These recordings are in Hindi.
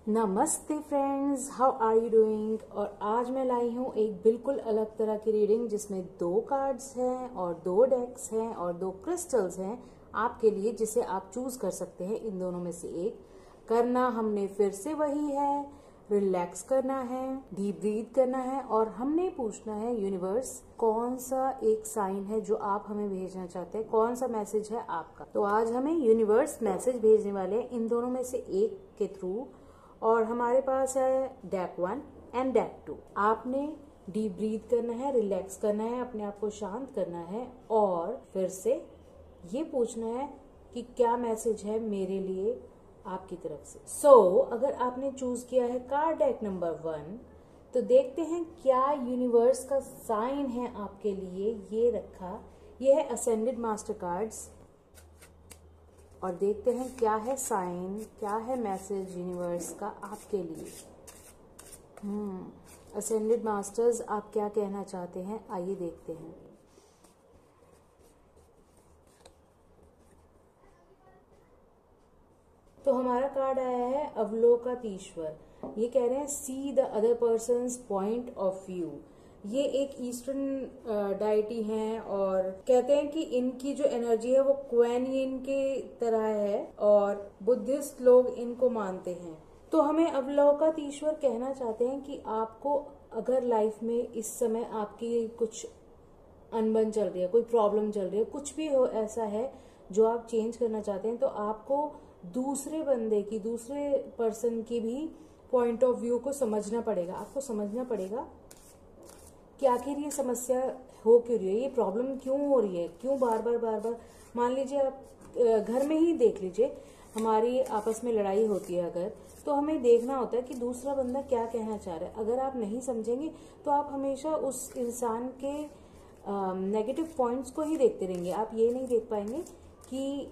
नमस्ते friends, how are you doing. और आज मैं लाई हूँ एक बिल्कुल अलग तरह की रीडिंग जिसमें 2 कार्ड्स हैं और 2 डेक्स हैं और 2 क्रिस्टल्स हैं आपके लिए, जिसे आप चूज कर सकते हैं इन दोनों में से एक। करना हमने फिर से वही है, रिलैक्स करना है, डीप ब्रीथ करना है और हमने पूछना है यूनिवर्स कौन सा एक साइन है जो आप हमें भेजना चाहते हैं, कौन सा मैसेज है आपका। तो आज हमें यूनिवर्स मैसेज भेजने वाले हैं इन दोनों में से एक के थ्रू। और हमारे पास है डेक 1 एंड डेक 2। आपने डीप ब्रीथ करना है, रिलैक्स करना है, अपने आप को शांत करना है और फिर से ये पूछना है कि क्या मैसेज है मेरे लिए आपकी तरफ से। अगर आपने चूज किया है कार्ड डेक नंबर 1 तो देखते हैं क्या यूनिवर्स का साइन है आपके लिए। ये रखा, ये है असेंडेड मास्टर कार्ड्स और देखते हैं क्या है साइन, क्या है मैसेज यूनिवर्स का आपके लिए। असेंडेड मास्टर्स, आप क्या कहना चाहते हैं, आइए देखते हैं। तो हमारा कार्ड आया है अवलोकनाधीश्वर। ये कह रहे हैं see the other persons point of view. ये एक ईस्टर्न डाइटी हैं और कहते हैं कि इनकी जो एनर्जी है वो क्वेन यिन के तरह है और बुद्धिस्ट लोग इनको मानते हैं। तो हमें अवलोकनाधीश्वर कहना चाहते हैं कि आपको अगर लाइफ में इस समय आपकी कुछ अनबन चल रही है, कोई प्रॉब्लम चल रही है, कुछ भी हो ऐसा है जो आप चेंज करना चाहते हैं, तो आपको दूसरे बंदे की, दूसरे पर्सन की भी पॉइंट ऑफ व्यू को समझना पड़ेगा। आपको समझना पड़ेगा कि आखिर ये समस्या हो क्यों रही है, ये प्रॉब्लम क्यों हो रही है, क्यों बार बार। मान लीजिए आप घर में ही देख लीजिए, हमारी आपस में लड़ाई होती है अगर, तो हमें देखना होता है कि दूसरा बंदा क्या कहना चाह रहा है। अगर आप नहीं समझेंगे तो आप हमेशा उस इंसान के नेगेटिव पॉइंट्स को ही देखते रहेंगे। आप ये नहीं देख पाएंगे कि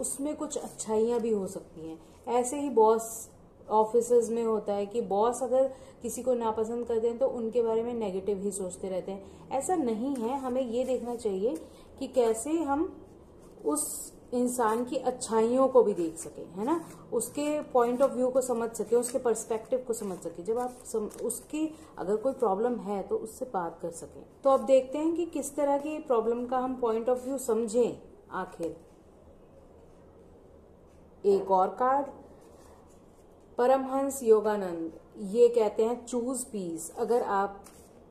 उसमें कुछ अच्छाइयाँ भी हो सकती हैं। ऐसे ही बॉस ऑफिसेज में होता है कि बॉस अगर किसी को नापसंद करते हैं तो उनके बारे में नेगेटिव ही सोचते रहते हैं। ऐसा नहीं है, हमें ये देखना चाहिए कि कैसे हम उस इंसान की अच्छाइयों को भी देख सकें, है ना, उसके पॉइंट ऑफ व्यू को समझ सके, उसके पर्सपेक्टिव को समझ सके। जब आप उसकी अगर कोई प्रॉब्लम है तो उससे बात कर सकें। तो अब देखते हैं कि किस तरह की प्रॉब्लम का हम पॉइंट ऑफ व्यू समझें आखिर। एक और कार्ड परमहंस योगानंद। ये कहते हैं चूज पीस। अगर आप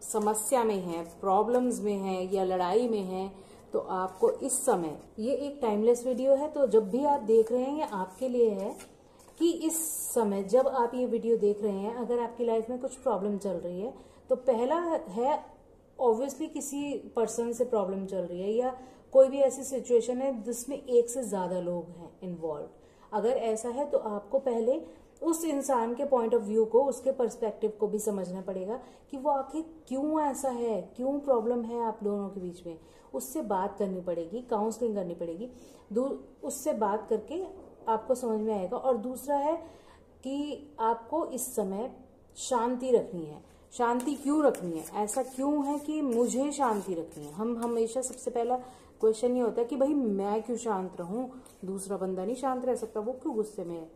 समस्या में हैं, प्रॉब्लम्स में हैं या लड़ाई में हैं तो आपको इस समय, ये एक टाइमलेस वीडियो है तो जब भी आप देख रहे हैं ये आपके लिए है कि इस समय जब आप ये वीडियो देख रहे हैं, अगर आपकी लाइफ में कुछ प्रॉब्लम चल रही है तो पहला है ऑब्वियसली किसी पर्सन से प्रॉब्लम चल रही है या कोई भी ऐसी सिचुएशन है जिसमें एक से ज्यादा लोग हैं इन्वॉल्व। अगर ऐसा है तो आपको पहले उस इंसान के पॉइंट ऑफ व्यू को, उसके पर्सपेक्टिव को भी समझना पड़ेगा कि वो आखिर क्यों ऐसा है, क्यों प्रॉब्लम है आप दोनों के बीच में। उससे बात करनी पड़ेगी, काउंसलिंग करनी पड़ेगी, उससे बात करके आपको समझ में आएगा। और दूसरा है कि आपको इस समय शांति रखनी है। शांति क्यों रखनी है, ऐसा क्यों है कि मुझे शांति रखनी है। हम हमेशा सबसे पहला क्वेश्चन ये होता है कि भाई मैं क्यों शांत रहूं, दूसरा बंदा नहीं शांत रह सकता, वो क्यों गुस्से में है।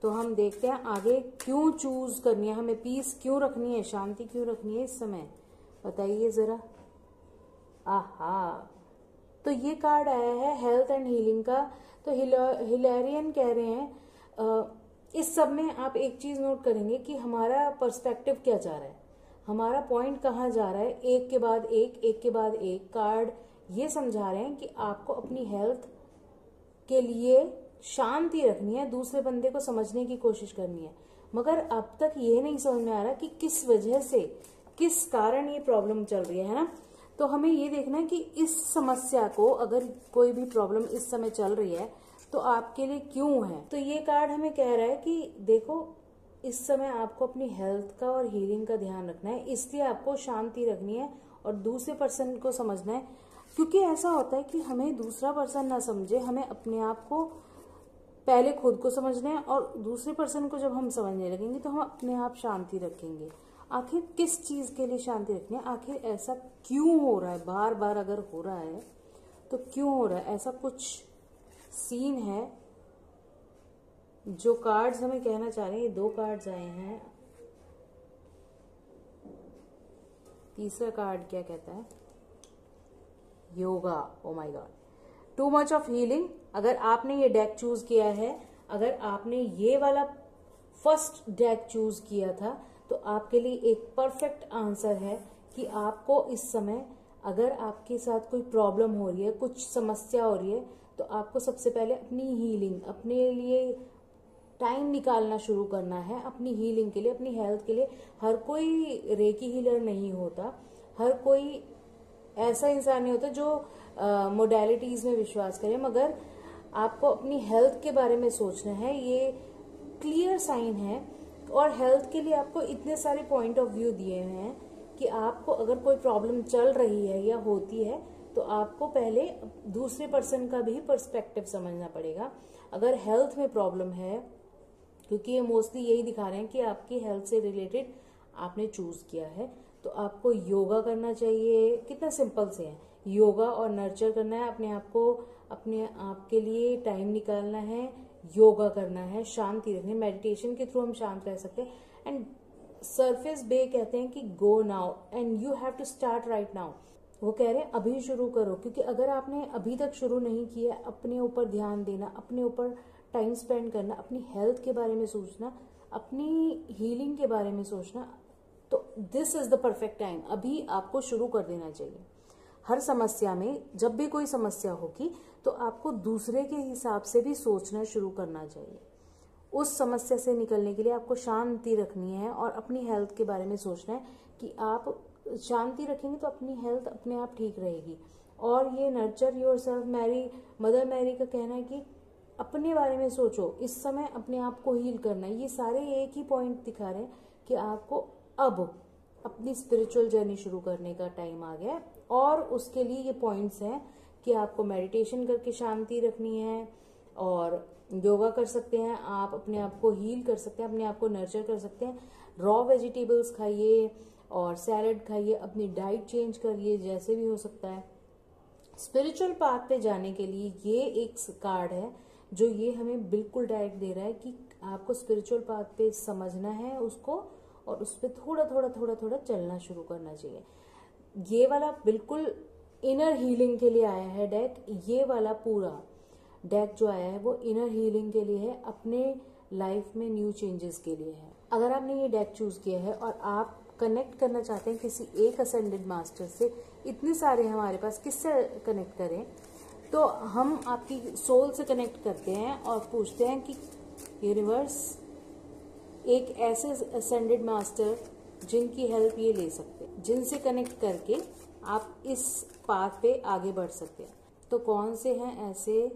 तो हम देखते हैं आगे क्यों चूज करनी है, हमें पीस क्यों रखनी है, शांति क्यों रखनी है इस समय, बताइए जरा। आहा, तो ये कार्ड आया है हेल्थ एंड हीलिंग का। तो हिलेरियन कह रहे हैं इस सब में आप एक चीज नोट करेंगे कि हमारा पर्सपेक्टिव क्या जा रहा है, हमारा पॉइंट कहाँ जा रहा है। एक के बाद एक कार्ड ये समझा रहे हैं कि आपको अपनी हेल्थ के लिए शांति रखनी है, दूसरे बंदे को समझने की कोशिश करनी है। मगर अब तक ये नहीं समझ में आ रहा कि किस वजह से, किस कारण ये प्रॉब्लम चल रही है ना। तो हमें ये देखना है कि इस समस्या को, अगर कोई भी प्रॉब्लम इस समय चल रही है तो आपके लिए क्यों है। तो ये कार्ड हमें कह रहा है कि देखो इस समय आपको अपनी हेल्थ का और हीलिंग का ध्यान रखना है, इसलिए आपको शांति रखनी है और दूसरे पर्सन को समझना है। क्योंकि ऐसा होता है कि हमें दूसरा पर्सन ना समझे, हमें अपने आप को पहले खुद को समझना है और दूसरे पर्सन को जब हम समझने लगेंगे तो हम अपने आप शांति रखेंगे। आखिर किस चीज के लिए शांति रखनी है, आखिर ऐसा क्यों हो रहा है, बार बार अगर हो रहा है तो क्यों हो रहा है, ऐसा कुछ सीन है जो कार्ड्स हमें कहना चाह रहे हैं, ये 2 कार्ड्स आए हैं। तीसरा कार्ड क्या कहता है? योगा। ओ my God, too much of healing. अगर आपने ये डेक चूज किया है, अगर आपने ये वाला फर्स्ट डेक चूज किया था, तो आपके लिए एक परफेक्ट आंसर है कि आपको इस समय अगर आपके साथ कोई प्रॉब्लम हो रही है, कुछ समस्या हो रही है, तो आपको सबसे पहले अपनी हीलिंग, अपने लिए टाइम निकालना शुरू करना है, अपनी हीलिंग के लिए, अपनी हेल्थ के लिए। हर कोई रेकी हीलर नहीं होता, हर कोई ऐसा इंसान नहीं होता जो मोडेलिटीज में विश्वास करे, मगर आपको अपनी हेल्थ के बारे में सोचना है। ये क्लियर साइन है। और हेल्थ के लिए आपको इतने सारे पॉइंट ऑफ व्यू दिए हुए हैं कि आपको अगर कोई प्रॉब्लम चल रही है या होती है, तो आपको पहले दूसरे पर्सन का भी पर्सपेक्टिव समझना पड़ेगा। अगर हेल्थ में प्रॉब्लम है, क्योंकि ये मोस्टली यही दिखा रहे हैं कि आपकी हेल्थ से रिलेटेड आपने चूज किया है, तो आपको योगा करना चाहिए। कितना सिंपल से है, योगा और नर्चर करना है अपने आप को, अपने आप के लिए टाइम निकालना है, योगा करना है, शांति रखनी। मेडिटेशन के थ्रू हम शांत रह सकते हैं। एंड सरफेस बे कहते हैं कि go now and you have to start right now. वो कह रहे हैं अभी शुरू करो, क्योंकि अगर आपने अभी तक शुरू नहीं किया, अपने ऊपर ध्यान देना, अपने ऊपर टाइम स्पेंड करना, अपनी हेल्थ के बारे में सोचना, अपनी हीलिंग के बारे में सोचना, तो this is the perfect time. अभी आपको शुरू कर देना चाहिए। हर समस्या में, जब भी कोई समस्या होगी, तो आपको दूसरे के हिसाब से भी सोचना शुरू करना चाहिए। उस समस्या से निकलने के लिए आपको शांति रखनी है और अपनी हेल्थ के बारे में सोचना है कि आप शांति रखेंगे तो अपनी हेल्थ अपने आप ठीक रहेगी। और ये नर्चर योरसेल्फ, मदर मैरी का कहना है कि अपने बारे में सोचो, इस समय अपने आप को हील करना है। ये सारे एक ही पॉइंट दिखा रहे हैं कि आपको अब अपनी स्पिरिचुअल जर्नी शुरू करने का टाइम आ गया है। और उसके लिए ये पॉइंट्स हैं कि आपको मेडिटेशन करके शांति रखनी है, और योगा कर सकते हैं, आप अपने आप को हील कर सकते हैं, अपने आप को नर्चर कर सकते हैं। रॉ वेजिटेबल्स खाइए और सैलड खाइए, अपनी डाइट चेंज करिए जैसे भी हो सकता है। स्पिरिचुअल पाथ पे जाने के लिए ये एक कार्ड है जो ये हमें बिल्कुल डायरेक्ट दे रहा है कि आपको स्पिरिचुअल पाथ पे समझना है उसको, और उस पर थोड़ा थोड़ा चलना शुरू करना चाहिए। ये वाला बिल्कुल इनर हीलिंग के लिए आया है डेक। ये वाला पूरा डेक जो आया है वो इनर हीलिंग के लिए है, अपने लाइफ में न्यू चेंजेस के लिए है। अगर आपने ये डेक चूज किया है और आप कनेक्ट करना चाहते हैं किसी एक असेंडेड मास्टर से, इतने सारे हमारे पास, किससे कनेक्ट करें? तो हम आपकी सोल से कनेक्ट करते हैं और पूछते हैं कि यूनिवर्स, एक ऐसे असेंडेड मास्टर जिनकी हेल्प ये ले सकते हैं, जिनसे कनेक्ट करके आप इस पाथ पे आगे बढ़ सकते हैं। तो कौन से हैं ऐसे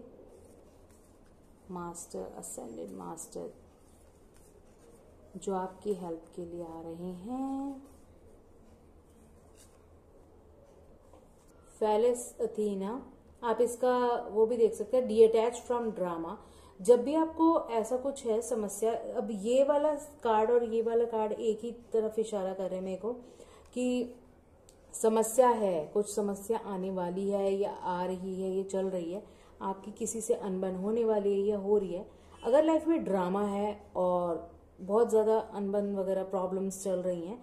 मास्टर, असेंडेड मास्टर जो आपकी हेल्प के लिए आ रहे हैं? फेलिस अथीना, आप इसका वो भी देख सकते हैं, डिअटैच फ्रॉम ड्रामा। जब भी आपको ऐसा कुछ है समस्या, अब ये वाला कार्ड और ये वाला कार्ड एक ही तरफ इशारा कर रहे हैं मेरे को कि समस्या है, कुछ समस्या आने वाली है या आ रही है, ये चल रही है, आपकी किसी से अनबन होने वाली है या हो रही है। अगर लाइफ में ड्रामा है और बहुत ज़्यादा अनबन वगैरह प्रॉब्लम्स चल रही हैं,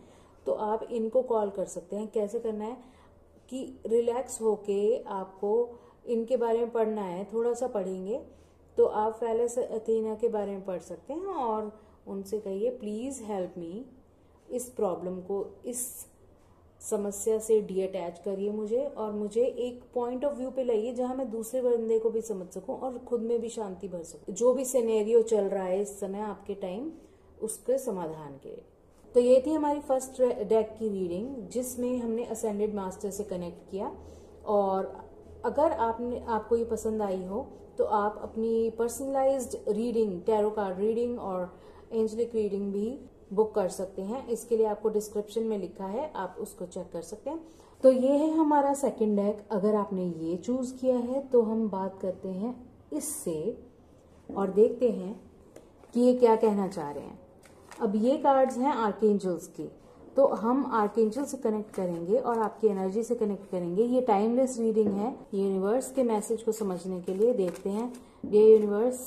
तो आप इनको कॉल कर सकते हैं। कैसे करना है कि रिलैक्स होके आपको इनके बारे में पढ़ना है, थोड़ा सा पढ़ेंगे तो आप फेलिस अथीना के बारे में पढ़ सकते हैं और उनसे कहिए प्लीज़ हेल्प मी, इस प्रॉब्लम को, इस समस्या से डिअटैच करिए मुझे, और मुझे एक पॉइंट ऑफ व्यू पे लाइए जहां मैं दूसरे बंदे को भी समझ सकूं और खुद में भी शांति भर सकूं। जो भी सिनेरियो चल रहा है इस समय आपके टाइम, उसके समाधान के। तो ये थी हमारी फर्स्ट डेक की रीडिंग, जिसमें हमने असेंडेड मास्टर से कनेक्ट किया। और अगर आपको ये पसंद आई हो तो आप अपनी personalised reading, tarot card reading और एंजलिक रीडिंग भी बुक कर सकते हैं। इसके लिए आपको डिस्क्रिप्शन में लिखा है, आप उसको चेक कर सकते हैं। तो ये है हमारा सेकंड डेक। अगर आपने ये चूज किया है तो हम बात करते हैं इससे और देखते हैं कि ये क्या कहना चाह रहे हैं। अब ये कार्ड्स हैं आर्कएंजल्स के, तो हम आर्कएंजल से कनेक्ट करेंगे और आपकी एनर्जी से कनेक्ट करेंगे। ये टाइमलेस रीडिंग है। यूनिवर्स के मैसेज को समझने के लिए देखते हैं। डियर यूनिवर्स,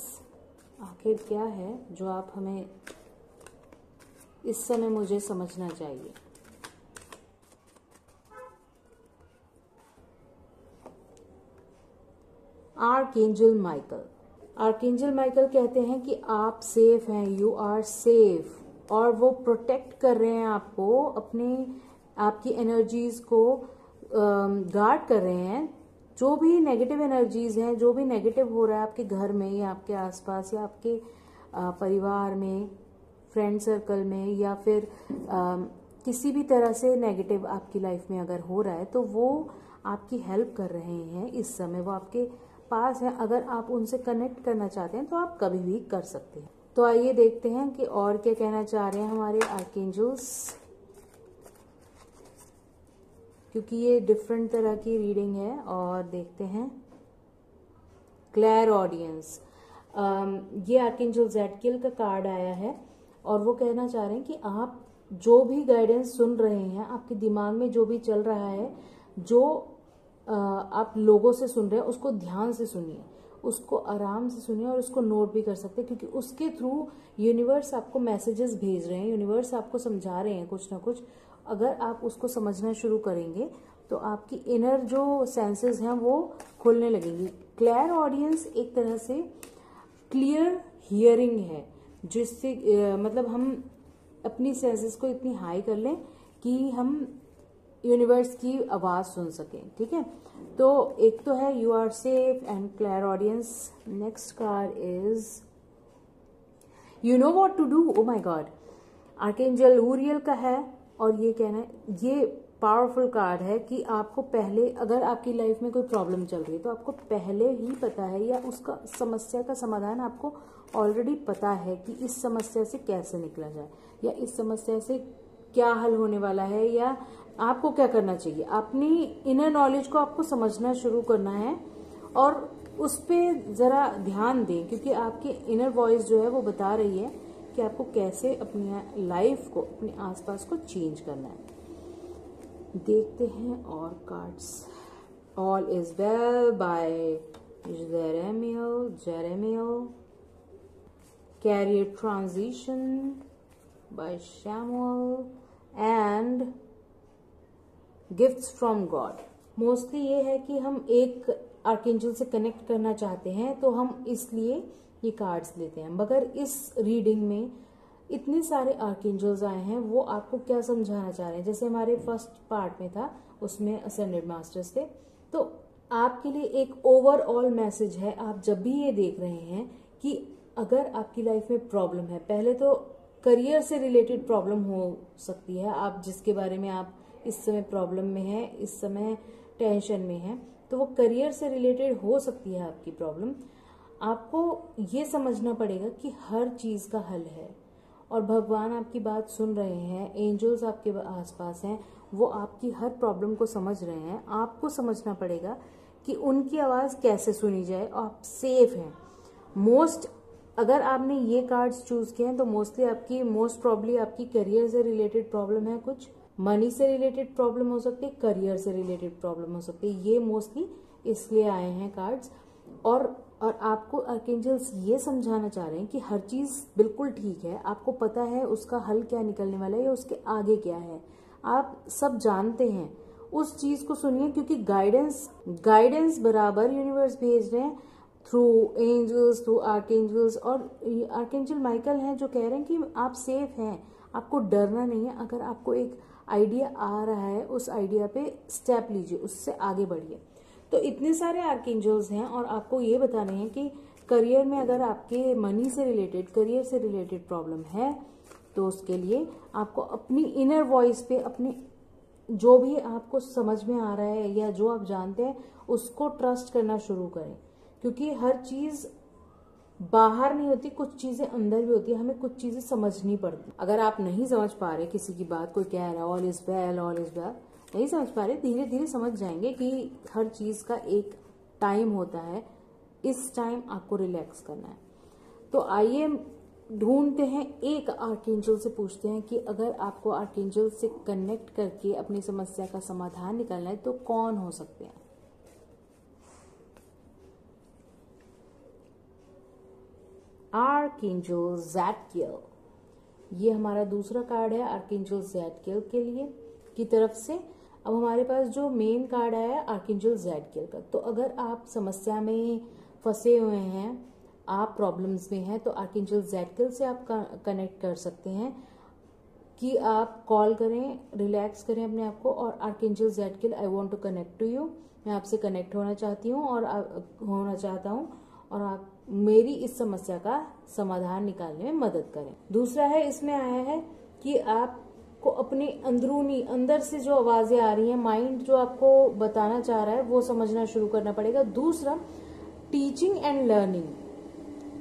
आखिर क्या है जो आप हमें इस समय मुझे समझना चाहिए। Archangel Michael. आर्कएंजल माइकल कहते हैं कि आप सेफ हैं, यू आर सेफ, और वो प्रोटेक्ट कर रहे हैं आपको, आपकी एनर्जीज को गार्ड कर रहे हैं। जो भी नेगेटिव एनर्जीज हैं, जो भी नेगेटिव हो रहा है आपके घर में या आपके आसपास या आपके परिवार में, फ्रेंड सर्कल में, या फिर किसी भी तरह से नेगेटिव आपकी लाइफ में अगर हो रहा है, तो वो आपकी हेल्प कर रहे हैं इस समय, वो आपके पास है। अगर आप उनसे कनेक्ट करना चाहते हैं तो आप कभी भी कर सकते हैं। तो आइए देखते हैं कि और क्या कहना चाह रहे हैं हमारे आर्कएंजल्स, क्योंकि ये डिफरेंट तरह की रीडिंग है। और देखते हैं क्लियर ऑडियंस। ये आर्कएंजल ज़ेडकिएल का कार्ड आया है और वो कहना चाह रहे हैं कि आप जो भी गाइडेंस सुन रहे हैं, आपके दिमाग में जो भी चल रहा है, जो आप लोगों से सुन रहे हैं, उसको ध्यान से सुनिए, उसको आराम से सुनिए और उसको नोट भी कर सकते हैं, क्योंकि उसके थ्रू यूनिवर्स आपको मैसेजेस भेज रहे हैं, यूनिवर्स आपको समझा रहे हैं कुछ ना कुछ। अगर आप उसको समझना शुरू करेंगे तो आपकी इनर जो सेंसेस हैं वो खुलने लगेंगी। क्लियर ऑडियंस एक तरह से क्लियर हियरिंग है, जिससे मतलब हम अपनी सेंसेस को इतनी हाई कर लें कि हम यूनिवर्स की आवाज सुन सकें। ठीक है, तो एक तो है you are safe and clear audience. Next card is you know what to do. Oh my God, archangel Uriel का है और ये कहना है, ये पावरफुल कार्ड है कि आपको पहले, अगर आपकी लाइफ में कोई प्रॉब्लम चल रही है तो आपको पहले ही पता है, या उसका समस्या का समाधान आपको ऑलरेडी पता है कि इस समस्या से कैसे निकला जाए, या इस समस्या से क्या हल होने वाला है, या आपको क्या करना चाहिए। अपनी इनर नॉलेज को आपको समझना शुरू करना है और उस पर जरा ध्यान दें, क्योंकि आपकी इनर वॉइस जो है वो बता रही है कि आपको कैसे अपनी लाइफ को, अपने आसपास को चेंज करना है। देखते हैं और cards. All is well by Jeremiel. Career transition by Shamuel and gifts from God. Mostly ये है कि हम एक आर्कएंजल से कनेक्ट करना चाहते हैं, तो हम इसलिए ये कार्ड्स लेते हैं। मगर इस रीडिंग में इतने सारे आर्कएंजल्स आए हैं, वो आपको क्या समझाना चाह रहे हैं। जैसे हमारे फर्स्ट पार्ट में था, उसमें असेंडेड मास्टर्स थे, तो आपके लिए एक ओवरऑल मैसेज है। आप जब भी ये देख रहे हैं कि अगर आपकी लाइफ में प्रॉब्लम है, पहले तो करियर से रिलेटेड प्रॉब्लम हो सकती है, आप जिसके बारे में आप इस समय प्रॉब्लम में है, इस समय टेंशन में है, तो वो करियर से रिलेटेड हो सकती है आपकी प्रॉब्लम। आपको ये समझना पड़ेगा कि हर चीज का हल है और भगवान आपकी बात सुन रहे हैं, एंजल्स आपके आसपास हैं, वो आपकी हर प्रॉब्लम को समझ रहे हैं। आपको समझना पड़ेगा कि उनकी आवाज कैसे सुनी जाए। आप सेफ हैं। अगर आपने ये कार्ड्स चूज किए हैं तो मोस्ट प्रॉब्ली आपकी करियर से रिलेटेड प्रॉब्लम है, कुछ मनी से रिलेटेड प्रॉब्लम हो सकती है, करियर से रिलेटेड प्रॉब्लम हो सकती है। ये मोस्टली इसलिए आए हैं कार्ड्स। और आपको आर्कएंजल्स ये समझाना चाह रहे हैं कि हर चीज बिल्कुल ठीक है, आपको पता है उसका हल क्या निकलने वाला है या उसके आगे क्या है, आप सब जानते हैं। उस चीज को सुनिए, क्योंकि गाइडेंस बराबर यूनिवर्स भेज रहे हैं थ्रू एंजल्स, थ्रू आर्कएंजल्स। और आर्कएंजल माइकल हैं जो कह रहे हैं कि आप सेफ हैं, आपको डरना नहीं है। अगर आपको एक आइडिया आ रहा है, उस आइडिया पे स्टेप लीजिए, उससे आगे बढ़िए। तो इतने सारे आर्कएंजल्स हैं और आपको ये बता रहे हैं कि करियर में अगर आपके मनी से रिलेटेड, करियर से रिलेटेड प्रॉब्लम है, तो उसके लिए आपको अपनी इनर वॉइस पे, अपनी जो भी आपको समझ में आ रहा है या जो आप जानते हैं, उसको ट्रस्ट करना शुरू करें। क्योंकि हर चीज बाहर नहीं होती, कुछ चीजें अंदर भी होती है, हमें कुछ चीजें समझनी पड़ती। अगर आप नहीं समझ पा रहे किसी की बात, कोई कह रहा है ऑल इज वेल, नहीं समझ पा रहे, धीरे धीरे समझ जाएंगे कि हर चीज का एक टाइम होता है। इस टाइम आपको रिलैक्स करना है। तो आइए ढूंढते हैं, एक आर्कएंजल से पूछते हैं कि अगर आपको आर्कएंजल से कनेक्ट करके अपनी समस्या का समाधान निकालना है तो कौन हो सकते हैं। आर्कएंजल ज़ादकिएल। ये हमारा दूसरा कार्ड है आर्कएंजल ज़ादकिएल के लिए की तरफ से। अब हमारे पास जो मेन कार्ड आया है आर्कएंजल ज़ादकिएल का। तो अगर आप समस्या में फंसे हुए हैं, आप प्रॉब्लम्स में हैं, तो आर्कएंजल ज़ादकिएल से आप कनेक्ट कर सकते हैं कि आप कॉल करें, रिलैक्स करें अपने आप को और archangel Zadkiel I want to connect to you, मैं आपसे कनेक्ट होना चाहती हूँ और होना चाहता हूँ और आप मेरी इस समस्या का समाधान निकालने में मदद करें। दूसरा है, इसमें आया है कि आपको अपने अंदरूनी अंदर से जो आवाजें आ रही हैं, माइंड जो आपको बताना चाह रहा है वो समझना शुरू करना पड़ेगा। दूसरा, टीचिंग एंड लर्निंग,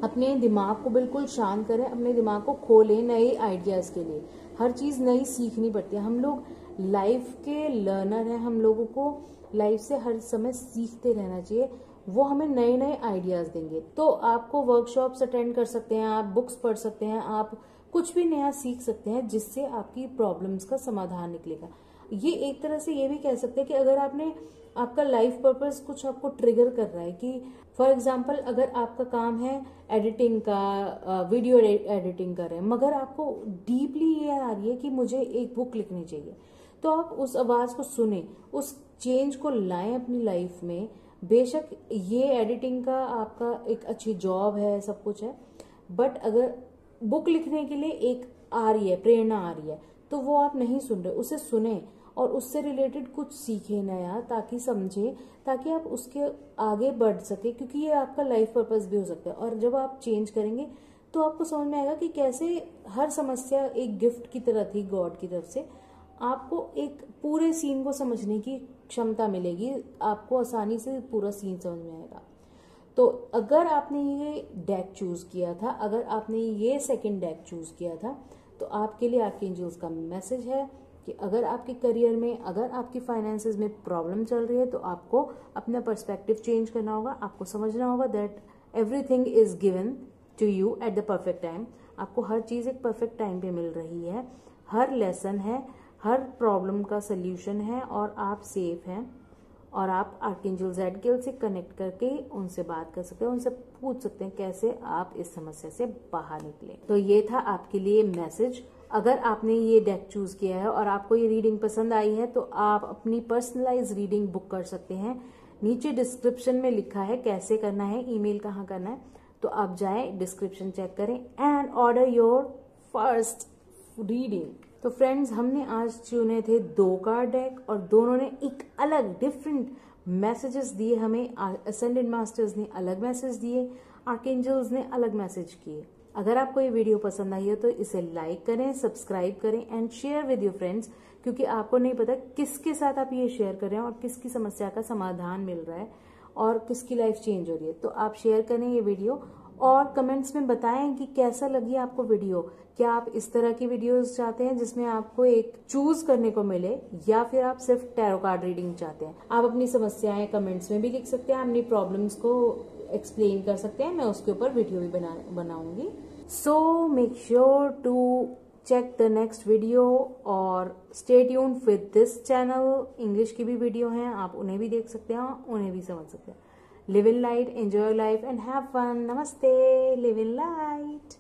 अपने दिमाग को बिल्कुल शांत करें, अपने दिमाग को खोलें नए आइडियाज के लिए। हर चीज नई सीखनी पड़ती है, हम लोग लाइफ के लर्नर हैं, हम लोगों को लाइफ से हर समय सीखते रहना चाहिए, वो हमें नए नए आइडियाज देंगे। तो आपको वर्कशॉप्स अटेंड कर सकते हैं, आप बुक्स पढ़ सकते हैं, आप कुछ भी नया सीख सकते हैं जिससे आपकी प्रॉब्लम्स का समाधान निकलेगा। ये एक तरह से ये भी कह सकते हैं कि अगर आपका लाइफ पर्पस कुछ आपको ट्रिगर कर रहा है कि फॉर एग्जाम्पल अगर आपका काम है एडिटिंग का, वीडियो एडिटिंग कर रहे हैं, मगर आपको डीपली ये आ रही है कि मुझे एक बुक लिखनी चाहिए, तो आप उस आवाज को सुने, उस चेंज को लाएं अपनी लाइफ में। बेशक ये एडिटिंग का आपका एक अच्छी जॉब है, सब कुछ है, बट अगर बुक लिखने के लिए एक आ रही है, प्रेरणा आ रही है, तो वो आप नहीं सुन रहे, उसे सुने और उससे रिलेटेड कुछ सीखें नया, ताकि समझें, ताकि आप उसके आगे बढ़ सके, क्योंकि ये आपका लाइफ पर्पस भी हो सकता है। और जब आप चेंज करेंगे तो आपको समझ में आएगा कि कैसे हर समस्या एक गिफ्ट की तरह थी गॉड की तरफ से। आपको एक पूरे सीन को समझने की क्षमता मिलेगी, आपको आसानी से पूरा सीन समझ में आएगा। तो अगर आपने ये डेक चूज किया था, अगर आपने ये सेकंड डेक चूज किया था, तो आपके लिए आर्कएंजल्स का मैसेज है कि अगर आपके करियर में, अगर आपकी फाइनेंसेस में प्रॉब्लम चल रही है, तो आपको अपना पर्सपेक्टिव चेंज करना होगा। आपको समझना होगा that everything is given to you at the perfect time. आपको हर चीज एक परफेक्ट टाइम पे मिल रही है, हर लेसन है, हर प्रॉब्लम का सोल्यूशन है और आप सेफ हैं। और आप आर्कएंजल ज़ादकिएल से कनेक्ट करके उनसे बात कर सकते हैं, उनसे पूछ सकते हैं कैसे आप इस समस्या से बाहर निकले। तो ये था आपके लिए मैसेज। अगर आपने ये डेक चूज किया है और आपको ये रीडिंग पसंद आई है, तो आप अपनी पर्सनलाइज रीडिंग बुक कर सकते हैं। नीचे डिस्क्रिप्शन में लिखा है कैसे करना है, ईमेल कहाँ करना है, तो आप जाएं, डिस्क्रिप्शन चेक करें and order your first reading. तो फ्रेंड्स, हमने आज चुने थे 2 कार्ड डेक और दोनों ने एक अलग डिफरेंट मैसेजेस दिए हमें। असेंडेंट मास्टर्स ने अलग मैसेज दिए, आर्कएंजल्स ने अलग मैसेज किए। अगर आपको ये वीडियो पसंद आई है तो इसे लाइक करें, सब्सक्राइब करें and share with your friends, क्योंकि आपको नहीं पता किसके साथ आप ये शेयर कर रहे हैं और किसकी समस्या का समाधान मिल रहा है और किसकी लाइफ चेंज हो रही है। तो आप शेयर करें ये वीडियो और कमेंट्स में बताएं कि कैसा लगी आपको वीडियो। क्या आप इस तरह की वीडियोस चाहते हैं जिसमें आपको एक चूज करने को मिले, या फिर आप सिर्फ टैरो कार्ड रीडिंग चाहते हैं। आप अपनी समस्याएं कमेंट्स में भी लिख सकते हैं, अपनी प्रॉब्लम्स को एक्सप्लेन कर सकते हैं, मैं उसके ऊपर वीडियो भी बनाऊंगी। So make sure to check the next video और stay tuned with this channel. English की भी वीडियो हैं, आप उन्हें भी देख सकते हैं, उन्हें भी समझ सकते हैं। Live in light, enjoy life and have fun. Namaste. Live in light.